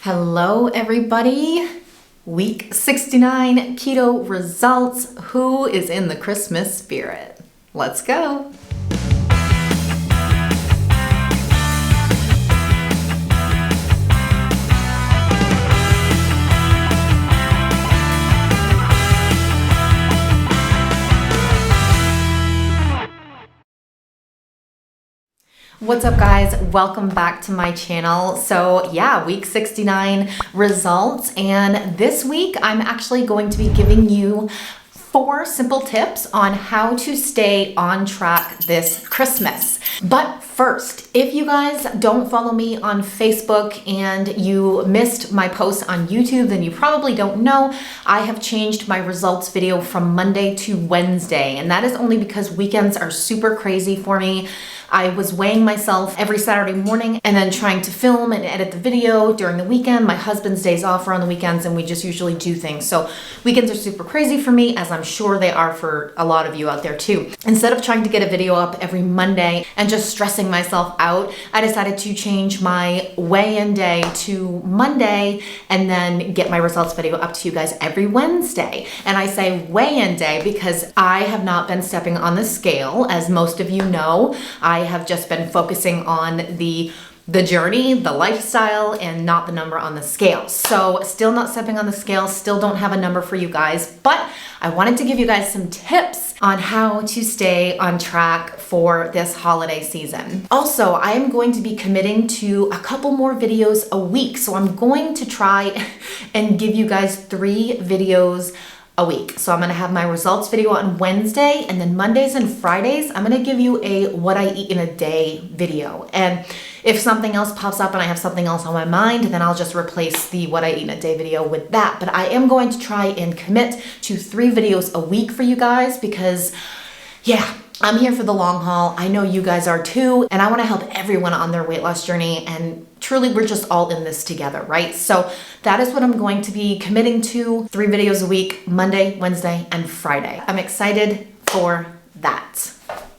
Hello everybody, week 69 keto results. Who is in the Christmas spirit? Let's go. What's up guys? Welcome back to my channel. So yeah, week 69 results, and this week I'm actually going to be giving you 4 simple tips on how to stay on track this Christmas. But first, if you guys don't follow me on Facebook and you missed my post on YouTube, then you probably don't know I have changed my results video from Monday to Wednesday, and that is only because weekends are super crazy for me. I was weighing myself every Saturday morning and then trying to film and edit the video during the weekend. My husband's days off are on the weekends and we just usually do things. So weekends are super crazy for me, as I'm sure they are for a lot of you out there too. Instead of trying to get a video up every Monday and just stressing myself out, I decided to change my weigh-in day to Monday and then get my results video up to you guys every Wednesday. And I say weigh-in day because I have not been stepping on the scale, as most of you know. I have just been focusing on the journey, the lifestyle, and not the number on the scale. So still not stepping on the scale, still don't have a number for you guys, but I wanted to give you guys some tips on how to stay on track for this holiday season. Also, I am going to be committing to a couple more videos a week. So I'm going to try and give you guys 3 videos a week. So I'm gonna have my results video on Wednesday, and then Mondays and Fridays, I'm gonna give you a what I eat in a day video. And if something else pops up and I have something else on my mind, then I'll just replace the what I eat in a day video with that. But I am going to try and commit to 3 videos a week for you guys because, yeah, I'm here for the long haul. I know you guys are too, and I wanna help everyone on their weight loss journey, and truly we're just all in this together, right? So that is what I'm going to be committing to, 3 videos a week, Monday, Wednesday, and Friday. I'm excited for that.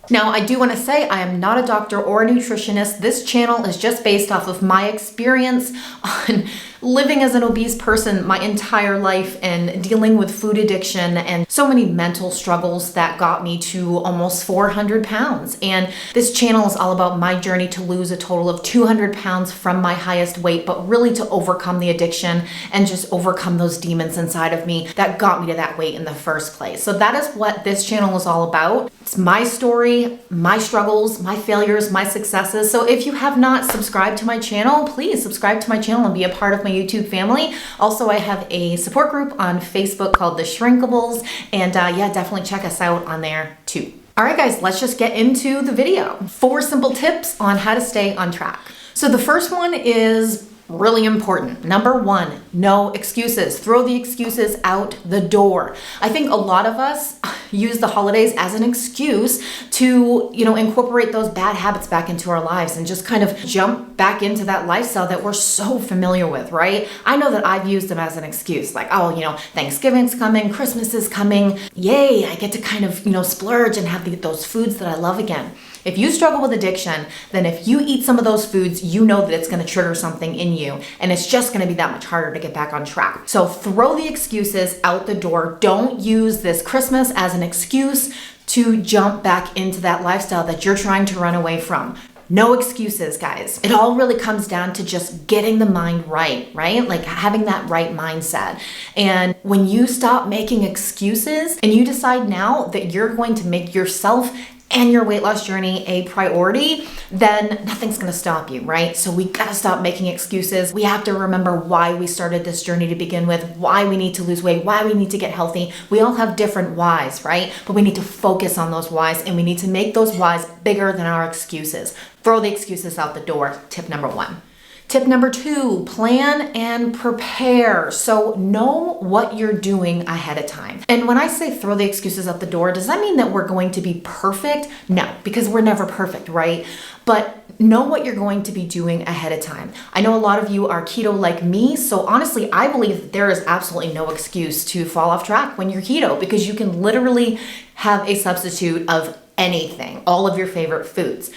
Now, I do want to say I am not a doctor or a nutritionist. This channel is just based off of my experience on living as an obese person my entire life and dealing with food addiction and so many mental struggles that got me to almost 400 pounds. And this channel is all about my journey to lose a total of 200 pounds from my highest weight, but really to overcome the addiction and just overcome those demons inside of me that got me to that weight in the first place. So that is what this channel is all about. It's my story, my struggles, my failures, my successes. So if you have not subscribed to my channel, please subscribe to my channel and be a part of my YouTube family. Also, I have a support group on Facebook called The Shrinkables, and yeah, definitely check us out on there too. All right, guys, let's just get into the video. 4 simple tips on how to stay on track. So the first one is really important. Number 1, no excuses. Throw the excuses out the door. I think a lot of us use the holidays as an excuse to, incorporate those bad habits back into our lives and just kind of jump back into that lifestyle that we're so familiar with, right? I know that I've used them as an excuse, like, oh, Thanksgiving's coming, Christmas is coming. Yay, I get to kind of, splurge and have those foods that I love again. If you struggle with addiction, then if you eat some of those foods, you know that it's gonna trigger something in you, and it's just gonna be that much harder to get back on track. So throw the excuses out the door. Don't use this Christmas as an excuse to jump back into that lifestyle that you're trying to run away from. No excuses, guys. It all really comes down to just getting the mind right? Like having that right mindset. And when you stop making excuses and you decide now that you're going to make yourself and your weight loss journey a priority, then nothing's gonna stop you, right? So we gotta stop making excuses. We have to remember why we started this journey to begin with, why we need to lose weight, why we need to get healthy. We all have different whys, right? But we need to focus on those whys, and we need to make those whys bigger than our excuses. Throw the excuses out the door, tip number 1. Tip number 2, plan and prepare. So know what you're doing ahead of time. And when I say throw the excuses out the door, does that mean that we're going to be perfect? No, because we're never perfect, right? But know what you're going to be doing ahead of time. I know a lot of you are keto like me, so honestly, I believe that there is absolutely no excuse to fall off track when you're keto, because you can literally have a substitute of anything, all of your favorite foods.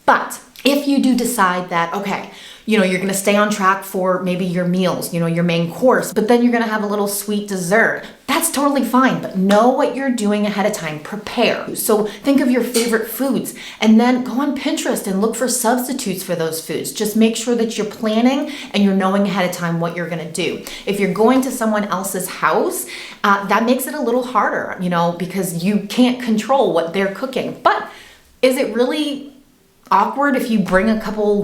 But if you do decide that, okay, you're going to stay on track for maybe your meals, your main course, but then you're going to have a little sweet dessert. That's totally fine, but know what you're doing ahead of time. Prepare. So think of your favorite foods and then go on Pinterest and look for substitutes for those foods. Just make sure that you're planning and you're knowing ahead of time what you're going to do. If you're going to someone else's house, that makes it a little harder, because you can't control what they're cooking. But is it really awkward if you bring a couple,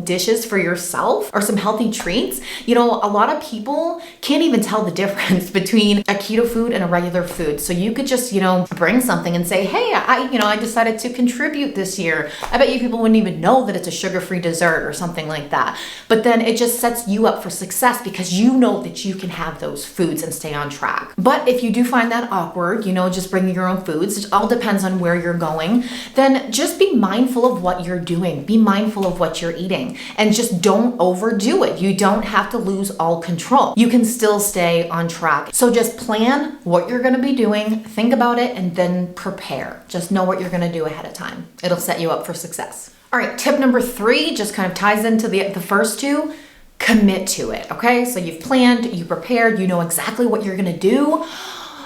dishes for yourself or some healthy treats? A lot of people can't even tell the difference between a keto food and a regular food. So you could just, bring something and say, hey, I decided to contribute this year. I bet you people wouldn't even know that it's a sugar-free dessert or something like that. But then it just sets you up for success because you know that you can have those foods and stay on track. But if you do find that awkward, just bringing your own foods, it all depends on where you're going, then just be mindful of what you're doing. Be mindful of what you're eating and just don't overdo it. You don't have to lose all control. You can still stay on track. So just plan what you're going to be doing, think about it, and then prepare. Just know what you're going to do ahead of time. It'll set you up for success. All right, tip number 3 just kind of ties into the first 2. Commit to it, okay? So you've planned, you prepared, you know exactly what you're going to do.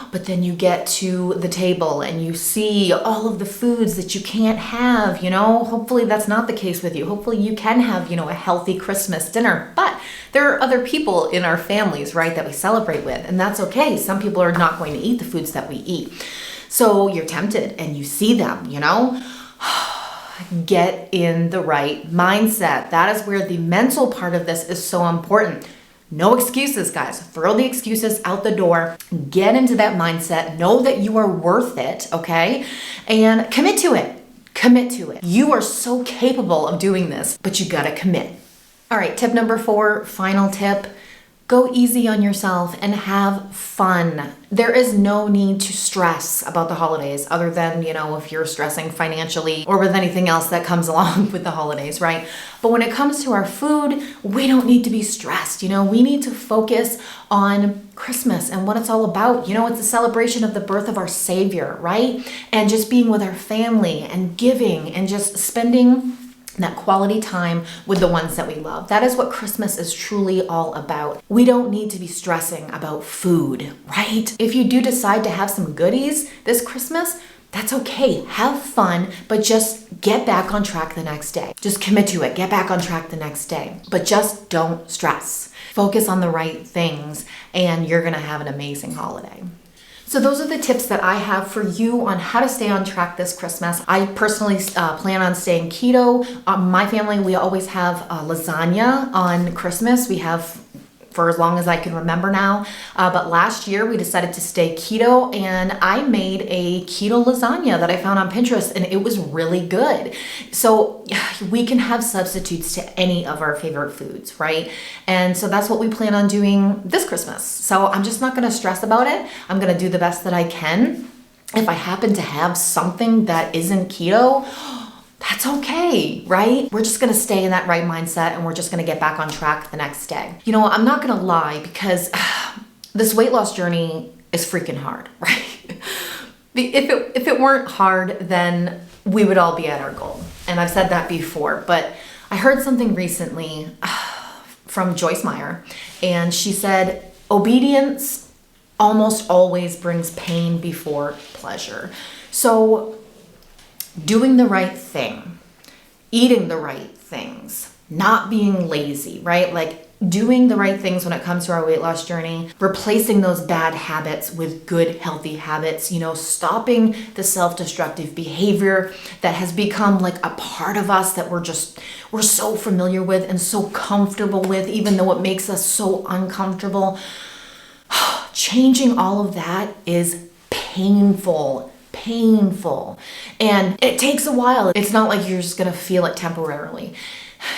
But then you get to the table and you see all of the foods that you can't have, Hopefully that's not the case with you. Hopefully you can have, a healthy Christmas dinner. But there are other people in our families, right, that we celebrate with. And that's okay. Some people are not going to eat the foods that we eat. So you're tempted and you see them, Get in the right mindset. That is where the mental part of this is so important. No excuses, guys. Throw the excuses out the door. Get into that mindset. Know that you are worth it, okay? And commit to it. Commit to it. You are so capable of doing this, but you gotta commit. All right, tip number 4, final tip. Go easy on yourself and have fun. There is no need to stress about the holidays other than, if you're stressing financially or with anything else that comes along with the holidays, right? But when it comes to our food, we don't need to be stressed. We need to focus on Christmas and what it's all about. It's a celebration of the birth of our Savior, right? And just being with our family and giving and just spending that quality time with the ones that we love. That is what Christmas is truly all about. We don't need to be stressing about food, right? If you do decide to have some goodies this Christmas, that's okay. Have fun, but just get back on track the next day. Just commit to it. Get back on track the next day. But just don't stress. Focus on the right things, and you're gonna have an amazing holiday. So those are the tips that I have for you on how to stay on track this Christmas. I personally plan on staying keto. My family, we always have lasagna on Christmas. We have for as long as I can remember now. But last year we decided to stay keto and I made a keto lasagna that I found on Pinterest and it was really good. So we can have substitutes to any of our favorite foods, right? And so that's what we plan on doing this Christmas. So I'm just not gonna stress about it. I'm gonna do the best that I can. If I happen to have something that isn't keto, that's okay, right? We're just gonna stay in that right mindset and we're just gonna get back on track the next day. You know, I'm not gonna lie because this weight loss journey is freaking hard, right? If it weren't hard, then we would all be at our goal. And I've said that before, but I heard something recently from Joyce Meyer, and she said, obedience almost always brings pain before pleasure. So doing the right thing, eating the right things, not being lazy, right? Like doing the right things when it comes to our weight loss journey, replacing those bad habits with good, healthy habits, you know, stopping the self-destructive behavior that has become like a part of us that we're so familiar with and so comfortable with, even though it makes us so uncomfortable. Changing all of that is painful. And it takes a while. It's not like you're just gonna feel it temporarily.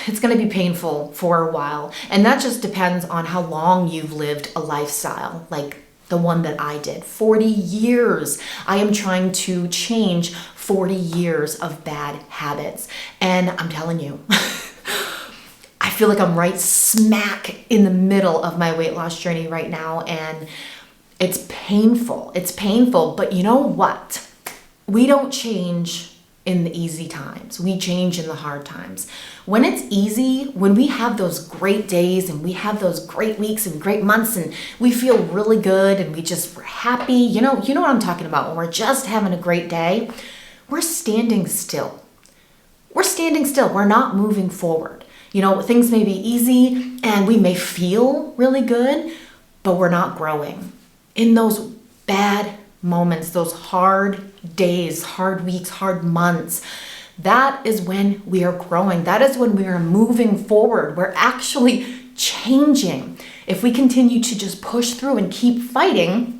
It's gonna be painful for a while. And that just depends on how long you've lived a lifestyle like the one that I did. 40 years. I am trying to change 40 years of bad habits. And I'm telling you, I feel like I'm right smack in the middle of my weight loss journey right now. And it's painful. It's painful, but you know what? We don't change in the easy times. We change in the hard times. When it's easy, when we have those great days and we have those great weeks and great months and we feel really good and we're happy, you know what I'm talking about, when we're just having a great day, we're standing still. We're standing still. We're not moving forward. Things may be easy and we may feel really good, but we're not growing. In those bad moments, those hard days, hard weeks, hard months, that is when we are growing. That is when we are moving forward. We're actually changing. If we continue to just push through and keep fighting,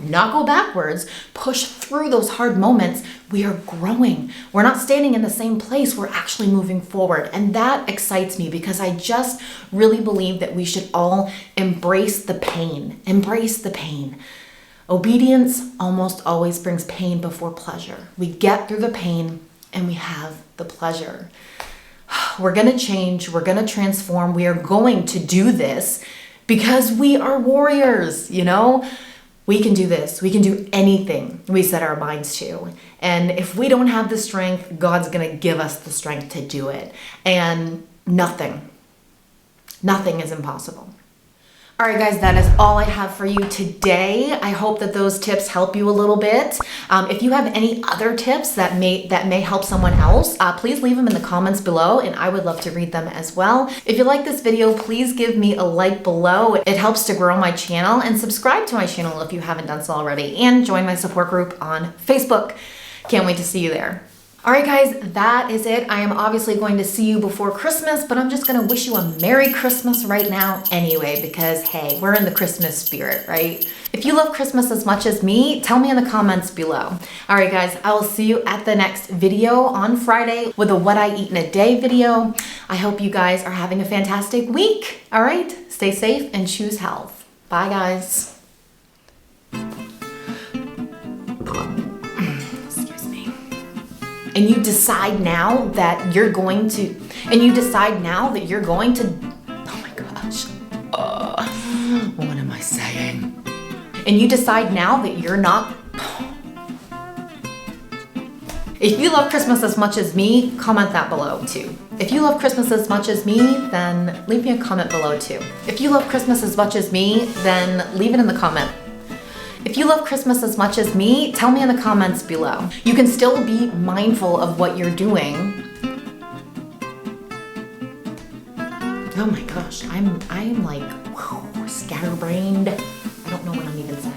not go backwards, push through those hard moments, we are growing. We're not standing in the same place. We're actually moving forward. And that excites me because I just really believe that we should all embrace the pain. Embrace the pain. Obedience almost always brings pain before pleasure. We get through the pain and we have the pleasure. We're going to change. We're going to transform. We are going to do this because we are warriors, We can do this. We can do anything we set our minds to. And if we don't have the strength, God's going to give us the strength to do it. And nothing is impossible. All right, guys, that is all I have for you today. I hope that those tips help you a little bit. If you have any other tips that may help someone else, please leave them in the comments below, and I would love to read them as well. If you like this video, please give me a like below. It helps to grow my channel, and subscribe to my channel if you haven't done so already, and join my support group on Facebook. Can't wait to see you there. All right, guys, that is it. I am obviously going to see you before Christmas, but I'm just going to wish you a Merry Christmas right now anyway, because hey, we're in the Christmas spirit, right? If you love Christmas as much as me, tell me in the comments below. All right, guys, I will see you at the next video on Friday with a What I Eat in a Day video. I hope you guys are having a fantastic week. All right, stay safe and choose health. Bye, guys. And you decide now that you're going to, oh my gosh, what am I saying? And you decide now that you're not, if you love Christmas as much as me, comment that below too. If you love Christmas as much as me, then leave me a comment below too. If you love Christmas as much as me, then leave it in the comment. If you love Christmas as much as me, tell me in the comments below. You can still be mindful of what you're doing. Oh my gosh, I'm like, scatterbrained. I don't know what I'm even saying.